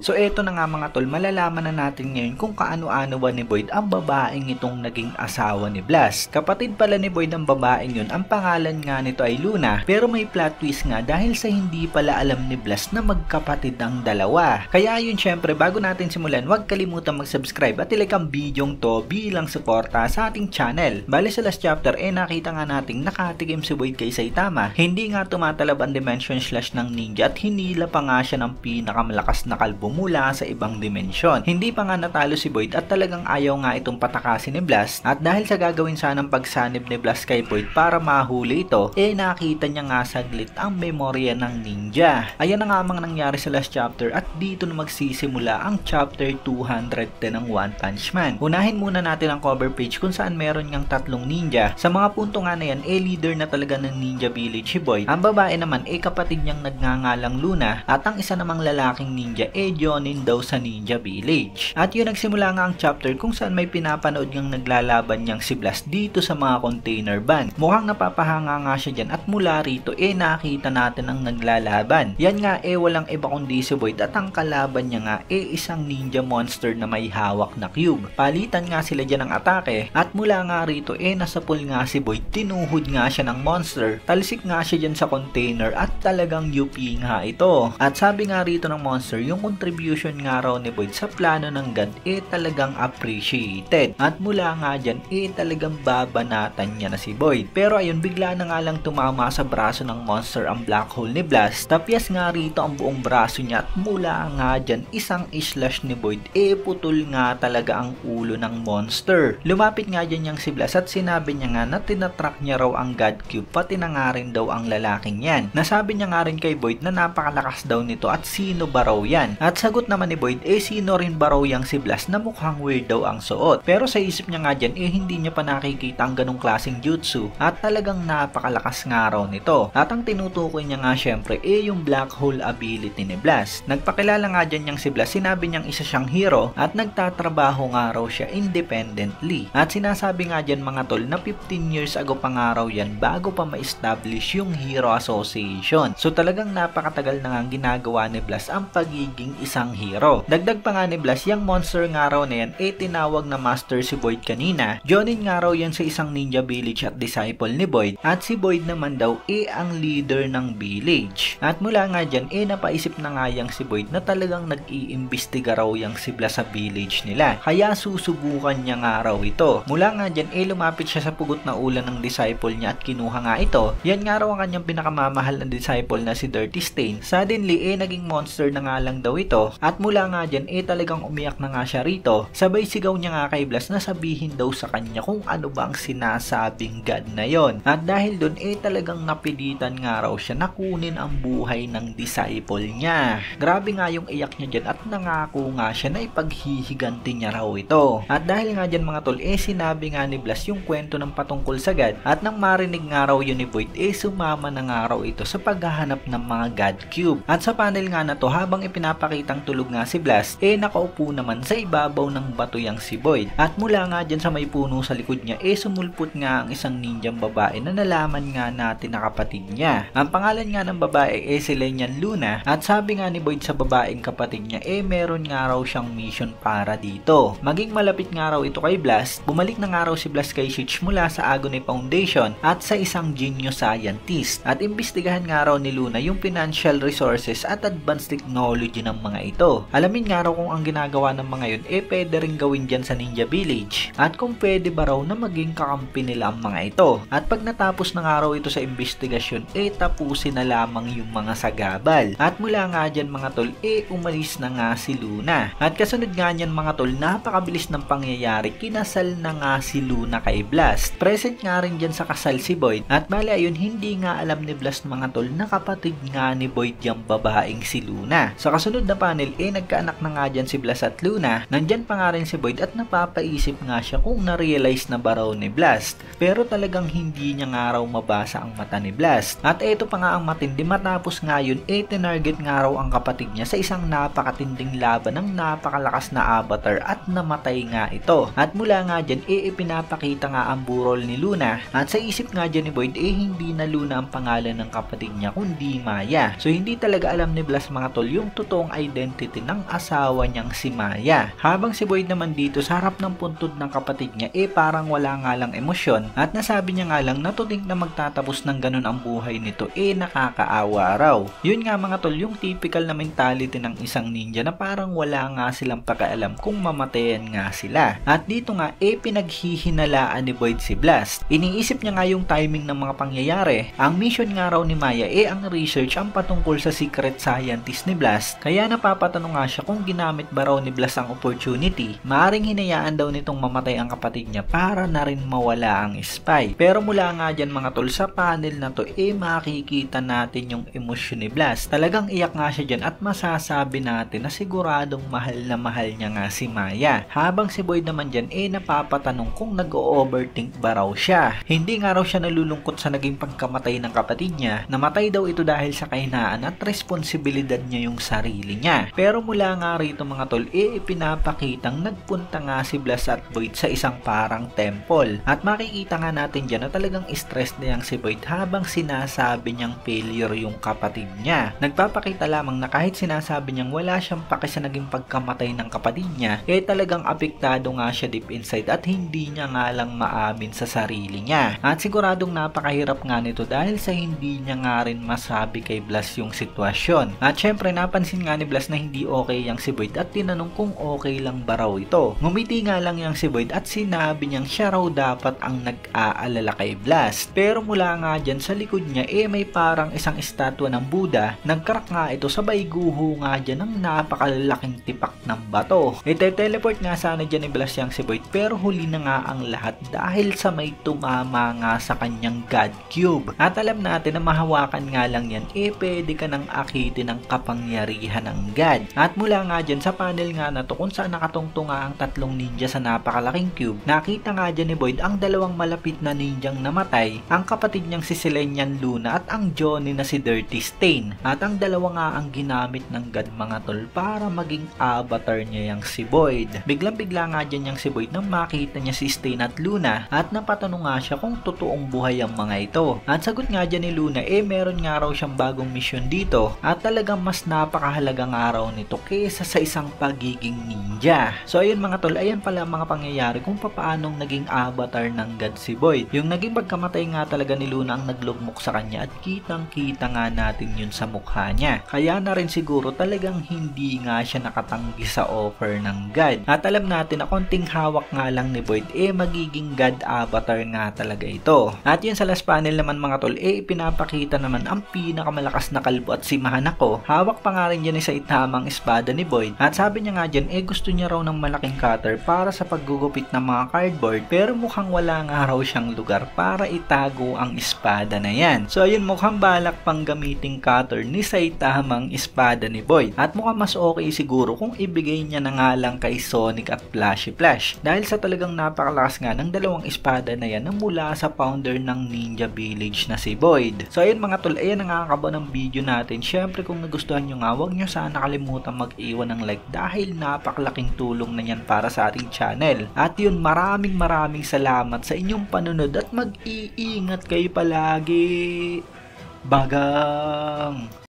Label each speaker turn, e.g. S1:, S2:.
S1: So eto na nga mga tol, malalaman na natin ngayon kung kaano-ano ba ni Boyd ang babaeng itong naging asawa ni Blast. Kapatid pala ni Boyd ang babaeng yun, ang pangalan nga nito ay Luna, pero may plot twist nga dahil sa hindi pala alam ni Blast na magkapatid ang dalawa. Kaya yun syempre, bago natin simulan, huwag kalimutan mag-subscribe at ilike ang bidyong to bilang suporta sa ating channel. Bale sa last chapter, nakita nga nating nakatikim si Boyd kay Saitama. Hindi nga tumatalab ang dimension slash ng ninja at hinila pa nga siya ng pinakamalakas na kalbo mula sa ibang dimensyon. Hindi pa nga natalo si Boyd at talagang ayaw nga itong patakasin ni Blast, at dahil sa gagawin sanang pagsanib ni Blast kay Boyd para mahuli ito, nakita niya nga saglit ang memorya ng ninja. Ayan na nga mga nangyari sa last chapter at dito na magsisimula ang chapter 210 ng One Punch Man. Unahin muna natin ang cover page kung saan meron ngang tatlong ninja. Sa mga punto nga na yan, leader na talaga ng ninja village si Boyd. Ang babae naman kapatid niyang nagngangalang Luna, at ang isa namang lalaking ninja Jonin daw sa ninja village. At yun nagsimula nga ang chapter kung saan may pinapanood ngang naglalaban niyang si Blast dito sa mga container van. Mukhang napapahanga nga siya dyan at mula rito nakita natin ang naglalaban. Yan nga walang iba kundi si Boyd at ang kalaban niya nga isang ninja monster na may hawak na cube. Palitan nga sila dyan ng atake at mula nga rito nasapul nga si Boyd, tinuhod nga siya ng monster. Talsik nga siya dyan sa container at talagang UP nga ito. At sabi nga rito ng monster, yung contribution nga raw ni Boyd sa plano ng God talagang appreciated. At mula nga dyan talagang babanatan niya na si Boyd. Pero ayun, bigla na nga lang tumama sa braso ng monster ang black hole ni Blast. Tapyas nga rito ang buong braso niya at mula nga dyan isang slash ni Boyd putol nga talaga ang ulo ng monster. Lumapit nga dyan yung si Blast at sinabi niya nga na tinatrack niya raw ang God Cube, pati na nga rin daw ang lalaking yan. Nasabi niya nga rin kay Boyd na napakalakas daw nito at sino ba raw yan. At sagot naman ni Boyd sino rin ba raw yung si Blast na mukhang weird daw ang suot. Pero sa isip niya nga dyan hindi niya pa nakikita ang ganong klaseng jutsu at talagang napakalakas nga raw nito. At ang tinutukoy niya nga syempre yung black hole ability ni Blast. Nagpakilala nga dyan yung si Blast, sinabi niyang isa siyang hero at nagtatrabaho nga raw siya independently. At sinasabi nga dyan mga tol na 15 years ago pa nga raw yan bago pa ma-establish yung Hero Association. So talagang napakatagal na nga ginagawa ni Blast ang pagiging isang hero. Dagdag pa nga ni Blast, yung monster nga raw na yan tinawag na master si Boyd kanina. Jonin nga raw yan sa isang ninja village at disciple ni Boyd, at si Boyd naman daw ang leader ng village. At mula nga dyan napaisip na nga yang si Boyd na talagang nag-iimbestiga raw yang si Blast sa village nila. Kaya susubukan niya nga raw ito. Mula nga dyan lumapit siya sa pugot na ulan ng disciple niya at kinuha nga ito. Yan nga raw ang kanyang pinakamamahal na disciple na si Dirty Stain. Suddenly naging monster na nga lang daw ito. At mula nga dyan talagang umiyak na nga siya rito. Sabay sigaw niya nga kay Blast na sabihin daw sa kanya kung ano ba ang sinasabing God na yon. At dahil dun talagang napilitan nga raw siya na kunin ang buhay ng disciple niya. Grabe nga yung iyak niya dyan at nangako nga siya na ipaghihiganti niya raw ito. At dahil nga dyan mga tol sinabi nga ni Blast yung kwento ng patungkol sa God, at nang marinig nga raw yun ni Boyd sumama na nga raw ito sa paghahanap ng mga God Cube. At sa panel nga na to, habang ipinapakitang tulog nga si Blast nakaupo naman sa ibabaw ng bato yang si Boyd. At mula nga dyan sa may puno sa likod niya sumulpot nga ang isang ninjang babae na nalaman nga natin na kapatid niya. Ang pangalan nga ng babae si Lenyan Luna, at sabi nga ni Boyd sa babaeng kapatid niya meron nga raw siyang mission para dito. Maging malapit nga raw ito kay Blast, bumalik na nga raw si Blast kay Shich mula sa Agony Foundation at sa isang genius scientist, at imbestigahan nga raw ni Luna yung financial resources at advanced technology ng mga ito. Alamin nga raw kung ang ginagawa ng mga yun pwede rin gawin dyan sa Ninja Village, at kung pwede ba raw na maging kakampi nila ang mga ito. At pag natapos na nga raw ito sa investigasyon tapusin na lamang yung mga sagabal. At mula nga dyan mga tol umalis na nga si Luna. At kasunod nga nyan mga tol, napakabilis ng pangyayari, kinasal na nga si Luna kay Blast. Present nga rin dyan sa kasal si Boyd, at bali ayun hindi nga alam ni Blast mga tol na kapatid nga ni Boyd yung babaeng si Luna. Sa kasunod na panel nagkaanak na nga dyan si Blast at Luna. Nandyan pa nga rin si Boyd at napapaisip nga siya kung na-realize na ba raw ni Blast. Pero talagang hindi niya nga raw mabasa ang mata ni Blast. At eto pa nga ang matindi, matapos nga yun tinarget nga raw ang kapatid niya sa isang napakatinding laban ng napakalakas na avatar at namatay nga ito. At mula nga dyan ipinapakita nga ang burol ni Luna, at sa isip nga dyan ni Boyd hindi na Luna ang pangalan ng kapatid niya kundi Maya. So hindi talaga alam ni Blast mga tol yung totoong identity ng asawa niyang si Maya. Habang si Boyd naman dito sa harap ng puntod ng kapatid niya parang wala nga lang emosyon at nasabi niya nga lang na to think na magtatapos ng ganun ang buhay nito nakakaawa raw. Yun nga mga tol, yung typical na mentality ng isang ninja na parang wala nga silang pakialam kung mamatayan nga sila. At dito nga pinaghihinalaan ni Boyd si Blast. Iniisip niya nga yung timing ng mga pangyayari. Ang mission nga raw ni Maya ang research ang patungkol sa secret scientist ni Blast. Kaya napapatanong nga siya kung ginamit ba raw ni Blast ang opportunity. Maaring hinayaan daw nitong mamatay ang kapatid niya para na rin mawala ang spy. Pero mula nga dyan mga tol, sa panel na to makikita natin yung emosyon ni Blast. Talagang iyak nga siya dyan at masasabi natin na siguradong mahal niya nga si Maya. Habang si Boyd naman dyan napapatanong kung nag-overthink ba raw siya. Hindi nga raw siya nalulungkot sa naging pagkamatay ng kapatid niya. Namatay daw ito dahil sa kahinaan at responsibilidad niya yung sarili niya. Pero mula nga rito mga tol, ipinapakitang nagpunta nga si Blast at Boyd sa isang parang temple. At makikita nga natin dyan na talagang stressed na yang si Boyd habang sinasabi niyang failure yung kapatid niya. Nagpapakita lamang na kahit sinasabi niyang wala siyang pake sa naging pagkamatay ng kapatid niya, talagang apektado nga siya deep inside at hindi niya nga lang maamin sa sarili niya. At siguradong napakahirap nga nito dahil sa hindi niya nga rin masabi kay Blast yung sitwasyon. At syempre napansin nga ni Blast na hindi okay yang si Boyd at tinanong kung okay lang ba raw ito. Ngumiti nga lang yang si Boyd at sinabi niyang siya raw dapat ang nag-aalala kay Blast. Pero mula nga dyan sa likod niya may parang isang estatwa ng Buddha. Nagcrack nga ito sabay guho nga dyan ng napakalaking tipak ng bato. Teleport nga sana dyan ni Blast yang si Boyd pero huli na nga ang lahat dahil sa may tumama nga sa kanyang God Cube. At alam natin na mahawakan nga lang yan pwede ka nang akitin ang kapangyarihan ng God. At mula nga dyan sa panel nga na to kung saan nakatungtong nga ang tatlong ninja sa napakalaking cube, nakita nga dyan ni Boyd ang dalawang malapit na ninjang namatay, ang kapatid niyang si Selenian Luna at ang Johnny na si Dirty Stain. At ang dalawa nga ang ginamit ng God mga tol para maging avatar niya yang si Boyd. Biglang-bigla nga dyan yang si Boyd nang makita niya si Stain at Luna at napatanong nga siya kung totoong buhay ang mga ito. At sagot nga dyan ni Luna meron nga raw siyang bagong mission dito at talagang mas napakahalagang araw nito kesa sa isang pagiging ninja. So ayun mga tol, ayan pala mga pangyayari kung paanong naging avatar ng God si Boyd. Yung naging pagkamatay nga talaga ni Luna ang naglugmok sa kanya at kitang-kita nga natin yun sa mukha niya. Kaya na rin siguro talagang hindi nga siya nakatanggi sa offer ng God. At alam natin na konting hawak nga lang ni Boyd magiging God avatar nga talaga ito. At yun sa last panel naman mga tol, ipinapakita naman ang pinakamalakas na kalbo at si Mahanako. Hawak pa nga rin dyan sa itamang espada ni Boyd. At sabi niya nga dyan, gusto niya raw ng malaking cutter para sa paggugupit ng mga cardboard pero mukhang wala nga raw siyang lugar para itago ang espada na yan. So ayun, mukhang balak pang gamiting cutter ni Saitamang espada ni Boyd. At mukhang mas okay siguro kung ibigay niya na nga lang kay Sonic at Flashy Flash. Dahil sa talagang napakalakas nga ng dalawang espada na yan na mula sa founder ng Ninja Village na si Boyd. So ayun mga tol, ayan ang nakakaba ng video natin. Syempre kung nagustuhan nyo nga, huwag nyo sana kalimutan mag-iwan ng like dahil napakalaking tulong na yan para sa ating channel. At yun, maraming salamat sa inyong panunod at mag-iingat kayo palagi. Bagang!